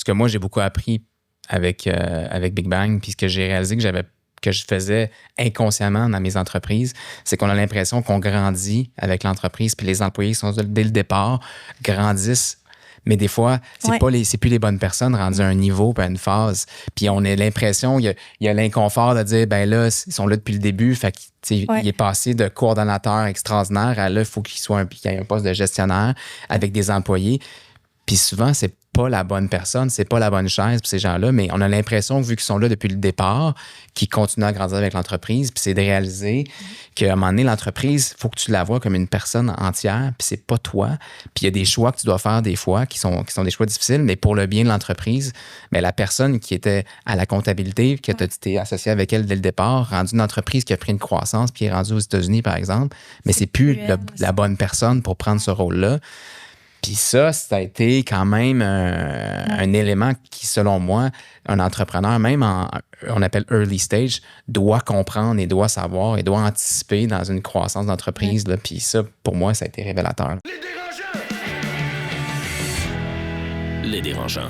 ce que moi, j'ai beaucoup appris avec Big Bang, puis ce que j'ai réalisé que je faisais inconsciemment dans mes entreprises, c'est qu'on a l'impression qu'on grandit avec l'entreprise, puis les employés sont dès le départ, grandissent. Mais des fois, c'est plus les bonnes personnes rendues à un niveau puis à une phase. Puis on a l'impression, il y a l'inconfort de dire, ben là, ils sont là depuis le début. Fait qu'il est passé de coordonnateur extraordinaire à là, il faut qu'il y ait un poste de gestionnaire avec des employés. Puis souvent, c'est pas la bonne personne, c'est pas la bonne chaise pour ces gens-là, mais on a l'impression, vu qu'ils sont là depuis le départ, qu'ils continuent à grandir avec l'entreprise, puis c'est de réaliser qu'à un moment donné, l'entreprise, il faut que tu la vois comme une personne entière, puis c'est pas toi. Puis il y a des choix que tu dois faire des fois qui sont des choix difficiles, mais pour le bien de l'entreprise, mais la personne qui était à la comptabilité, qui était associée avec elle dès le départ, rendue une entreprise qui a pris une croissance, puis est rendue aux États-Unis, par exemple, mais c'est plus la bonne personne pour prendre ce rôle-là. Puis ça a été quand même un élément qui, selon moi, un entrepreneur, même on appelle early stage, doit comprendre et doit savoir et doit anticiper dans une croissance d'entreprise. Là. Puis ça, pour moi, ça a été révélateur. Les dérangeants.